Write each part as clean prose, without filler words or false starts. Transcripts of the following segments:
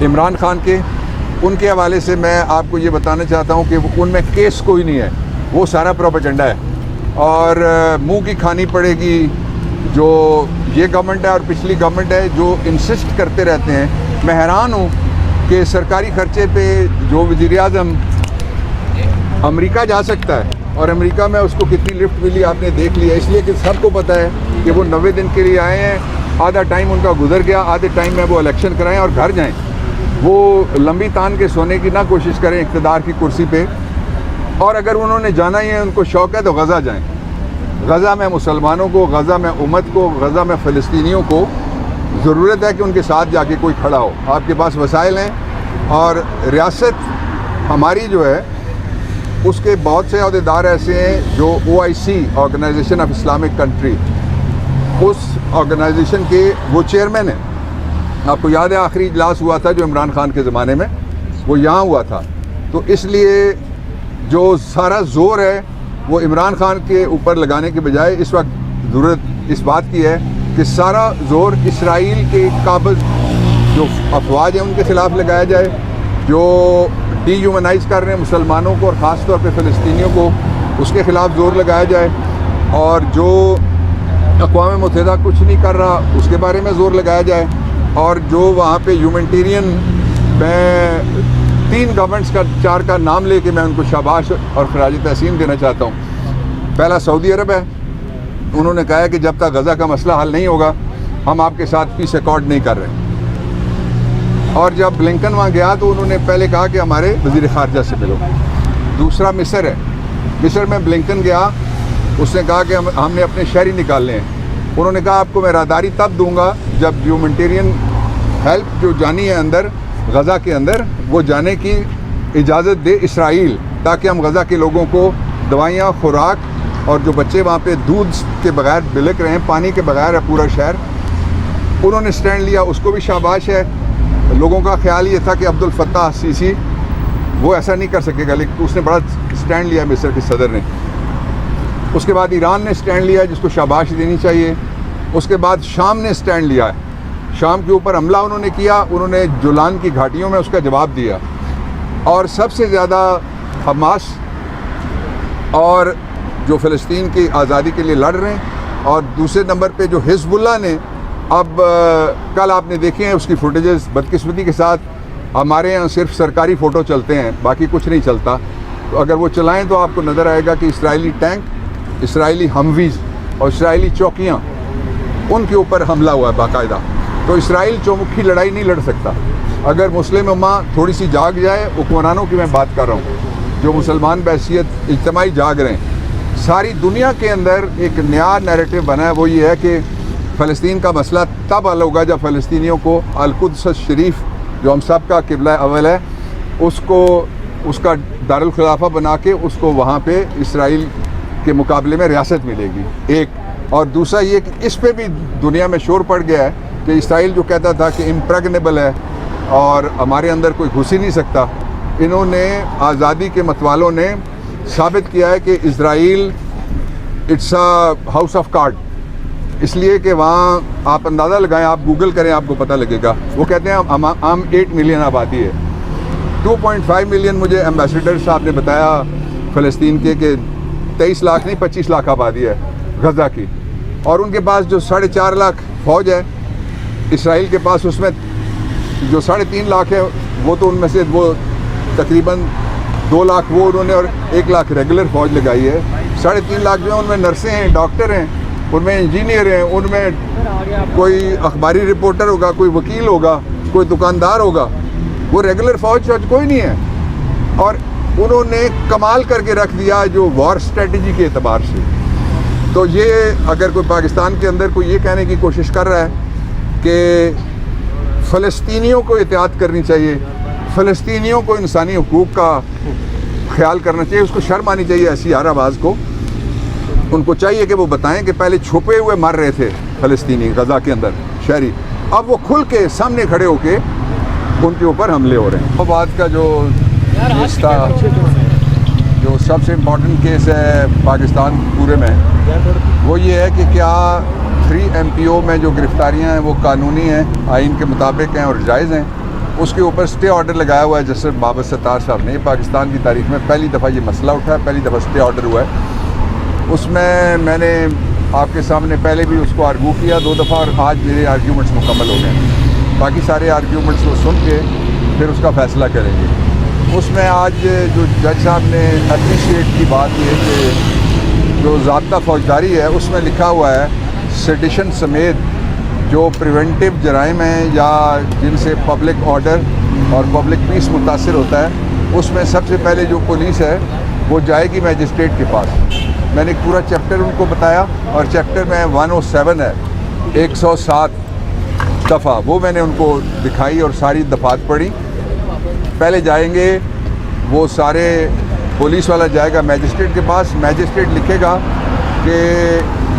عمران خان کے، ان کے حوالے سے میں آپ کو یہ بتانا چاہتا ہوں کہ ان میں کیس کوئی نہیں ہے، وہ سارا پروپیگنڈا ہے اور منہ کی کھانی پڑے گی جو یہ گورنمنٹ ہے اور پچھلی گورنمنٹ ہے جو انسسٹ کرتے رہتے ہیں۔ میں حیران ہوں کہ سرکاری خرچے پہ جو وزیر اعظم امریکہ جا سکتا ہے اور امریکہ میں اس کو کتنی لفٹ ملی آپ نے دیکھ لیا، اس لیے کہ سب کو پتہ ہے کہ وہ 90 دن کے لیے آئے ہیں، آدھا ٹائم ان کا گزر گیا، آدھے ٹائم میں وہ الیکشن کرائیں اور گھر جائیں۔ وہ لمبی تان کے سونے کی نہ کوشش کریں اقتدار کی کرسی پہ، اور اگر انہوں نے جانا ہی ہے، ان کو شوق ہے تو غزہ جائیں۔ غزہ میں مسلمانوں کو، غزہ میں امت کو، غزہ میں فلسطینیوں کو ضرورت ہے کہ ان کے ساتھ جا کے کوئی کھڑا ہو۔ آپ کے پاس وسائل ہیں اور ریاست ہماری جو ہے اس کے بہت سے عہدیدار ایسے ہیں جو OIC organization of Islamic country, اس آرگنائزیشن کے وہ چیئرمین ہیں۔ آپ کو یاد ہے آخری اجلاس ہوا تھا جو عمران خان کے زمانے میں، وہ یہاں ہوا تھا۔ تو اس لیے جو سارا زور ہے وہ عمران خان کے اوپر لگانے کے بجائے اس وقت ضرورت اس بات کی ہے کہ سارا زور اسرائیل کے قابض جو افواج ہیں ان کے خلاف لگایا جائے، جو ڈی ہیومنائز کر رہے ہیں مسلمانوں کو اور خاص طور پہ فلسطینیوں کو، اس کے خلاف زور لگایا جائے، اور جو اقوام متحدہ کچھ نہیں کر رہا اس کے بارے میں زور لگایا جائے، اور جو وہاں پہ ہیومنٹیرین، میں 3 گورنمنٹس کا 4 کا نام لے کے میں ان کو شاباش اور خراج تحسین دینا چاہتا ہوں۔ پہلا سعودی عرب ہے، انہوں نے کہا ہے کہ جب تک غزہ کا مسئلہ حل نہیں ہوگا ہم آپ کے ساتھ پیس ایکارڈ نہیں کر رہے، اور جب بلنکن وہاں گیا تو انہوں نے پہلے کہا کہ ہمارے وزیر خارجہ سے ملو۔ دوسرا مصر ہے، مصر میں بلنکن گیا، اس نے کہا کہ ہم نے اپنے شہری نکالنے ہیں، انہوں نے کہا آپ کو میں راہداری تب دوں گا جب ہیومنٹیرین ہیلپ جو جانی ہے اندر غزہ کے اندر وہ جانے کی اجازت دے اسرائیل، تاکہ ہم غزہ کے لوگوں کو دوائیاں، خوراک، اور جو بچے وہاں پہ دودھ کے بغیر بلک رہے ہیں، پانی کے بغیر ہے پورا شہر، انہوں نے سٹینڈ لیا، اس کو بھی شاباش ہے۔ لوگوں کا خیال یہ تھا کہ عبد الفتاح السیسی وہ ایسا نہیں کر سکے گا، لیکن اس نے بڑا سٹینڈ لیا مصر کے صدر نے۔ اس کے بعد ایران نے سٹینڈ لیا جس کو شاباش دینی چاہیے۔ اس کے بعد شام نے سٹینڈ لیا ہے، شام کے اوپر حملہ انہوں نے کیا، انہوں نے جولان کی گھاٹیوں میں اس کا جواب دیا، اور سب سے زیادہ حماس اور جو فلسطین کی آزادی کے لیے لڑ رہے ہیں، اور دوسرے نمبر پہ جو حزب اللہ نے اب کل آپ نے دیکھے ہیں اس کی فوٹیجز، بدقسمتی کے ساتھ ہمارے یہاں صرف سرکاری فوٹو چلتے ہیں، باقی کچھ نہیں چلتا، تو اگر وہ چلائیں تو آپ کو نظر آئے گا کہ اسرائیلی ٹینک، اسرائیلی ہمویز اور اسرائیلی چوکیاں، ان کے اوپر حملہ ہوا ہے باقاعدہ۔ تو اسرائیل چومکھی لڑائی نہیں لڑ سکتا۔ اگر مسلم امہ تھوڑی سی جاگ جائے، حکمرانوں کی میں بات کر رہا ہوں جو مسلمان بحیثیت اجتماعی جاگ رہے ہیں، ساری دنیا کے اندر ایک نیا نیریٹو بنا ہے، وہ یہ ہے کہ فلسطین کا مسئلہ تب حل ہوگا جب فلسطینیوں کو القدس شریف جو ہم سب کا قبلہ اول ہے اس کا دارالخلافہ بنا کے اس کو وہاں پہ اسرائیل کے مقابلے میں ریاست ملے گی، ایک۔ اور دوسرا یہ کہ اس پہ بھی دنیا میں شور پڑ گیا ہے کہ اسرائیل جو کہتا تھا کہ امپریگنیبل ہے اور ہمارے اندر کوئی گھس ہی نہیں سکتا، انہوں نے آزادی کے متوالوں نے ثابت کیا ہے کہ Israel it's a house of card, اس لیے کہ وہاں آپ اندازہ لگائیں، آپ گوگل کریں آپ کو پتہ لگے گا، وہ کہتے ہیں ہم 8 ملین آبادی ہے، 2.5 ملین مجھے ایمبیسیڈر صاحب نے بتایا فلسطین کے کہ 23 لاکھ نہیں 25 لاکھ آبادی ہے غزہ کی، اور ان کے پاس جو 4.5 لاکھ فوج ہے اسرائیل کے پاس، اس میں جو 3.5 لاکھ ہے وہ تو ان میں سے وہ تقریباً 2 لاکھ وہ انہوں نے اور 1 لاکھ ریگولر فوج لگائی ہے، 3.5 لاکھ جو ہیں ان میں نرسیں ہیں، ڈاکٹر ہیں، ان میں انجینئر ہیں، ان میں کوئی اخباری رپورٹر ہوگا، کوئی وکیل ہوگا، کوئی دکاندار ہوگا، وہ ریگولر فوج کوئی نہیں ہے، اور انہوں نے کمال کر کے رکھ دیا جو وار اسٹریٹجی کے اعتبار سے۔ تو یہ اگر کوئی پاکستان کے اندر کوئی یہ کہنے کی کوشش کر رہا ہے کہ فلسطینیوں کو احتیاط کرنی چاہیے، فلسطینیوں کو انسانی حقوق کا خیال کرنا چاہیے، اس کو شرم آنی چاہیے ایسی ہر آواز کو، ان کو چاہیے کہ وہ بتائیں کہ پہلے چھپے ہوئے مر رہے تھے فلسطینی غزہ کے اندر شہری، اب وہ کھل کے سامنے کھڑے ہو کے ان کے اوپر حملے ہو رہے ہیں۔ وہ بات کا جو سب سے امپورٹنٹ کیس ہے پاکستان پورے میں وہ یہ ہے کہ کیا 3 MPO میں جو گرفتاریاں ہیں وہ قانونی ہیں، آئین کے مطابق ہیں اور جائز ہیں۔ اس کے اوپر اسٹے آرڈر لگایا ہوا ہے جسٹس بابر ستار صاحب نے. پاکستان کی تاریخ میں پہلی دفعہ یہ مسئلہ اٹھا ہے, پہلی دفعہ اسٹے آرڈر ہوا ہے. اس میں نے آپ کے سامنے پہلے بھی اس کو آرگو کیا 2 دفعہ, اور آج میرے آرگیومنٹس مکمل ہو گئے ہیں. باقی سارے آرگیومنٹس کو سن کے پھر اس کا فیصلہ کریں گے. اس میں آج جو جج صاحب نے اپریشیٹ کی بات یہ کہ جو ضابطہ فوجداری ہے اس میں لکھا ہوا ہے سیڈیشن سمیت جو پریونٹیو جرائم ہیں یا جن سے پبلک آرڈر اور پبلک پیس متاثر ہوتا ہے, اس میں سب سے پہلے جو پولیس ہے وہ جائے گی میجسٹریٹ کے پاس. میں نے پورا چیپٹر ان کو بتایا, اور چیپٹر میں 107 ہے, 107 دفعہ, وہ میں نے ان کو دکھائی اور ساری دفعات پڑھی. پہلے جائیں گے وہ سارے, پولیس والا جائے گا میجسٹریٹ کے پاس, میجسٹریٹ لکھے گا کہ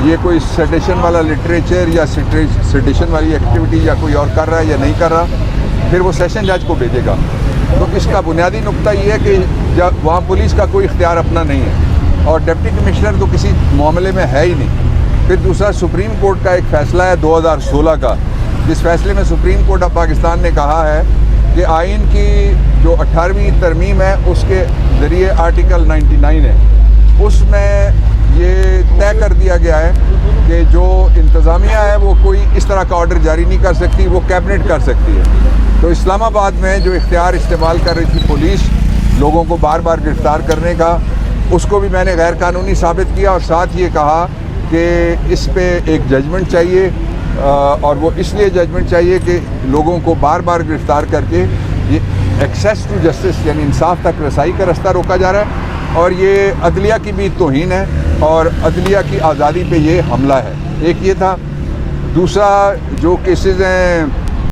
یہ کوئی سیڈیشن والا لٹریچر یا سیڈیشن والی ایکٹیویٹی یا کوئی اور کر رہا ہے یا نہیں کر رہا, پھر وہ سیشن جج کو بھیجے گا. تو اس کا بنیادی نقطہ یہ ہے کہ جب وہاں پولیس کا کوئی اختیار اپنا نہیں ہے, اور ڈپٹی کمشنر تو کسی معاملے میں ہے ہی نہیں. پھر دوسرا سپریم کورٹ کا ایک فیصلہ ہے 2016 کا, جس فیصلے میں سپریم کورٹ آف پاکستان نے کہا ہے کہ آئین کی جو 18ویں ترمیم ہے اس کے ذریعے آرٹیکل 99 ہے, اس میں یہ طے کر دیا گیا ہے کہ جو انتظامیہ ہے وہ کوئی اس طرح کا آرڈر جاری نہیں کر سکتی, وہ کیبنٹ کر سکتی ہے. تو اسلام آباد میں جو اختیار استعمال کر رہی تھی پولیس لوگوں کو بار بار گرفتار کرنے کا, اس کو بھی میں نے غیر قانونی ثابت کیا, اور ساتھ یہ کہا کہ اس پہ ایک ججمنٹ چاہیے, اور وہ اس لیے ججمنٹ چاہیے کہ لوگوں کو بار بار گرفتار کر کے یہ ایکسیس ٹو جسٹس یعنی انصاف تک رسائی کا رستہ روکا جا رہا ہے, اور یہ عدلیہ کی بھی توہین ہے اور عدلیہ کی آزادی پہ یہ حملہ ہے. ایک یہ تھا. دوسرا جو کیسز ہیں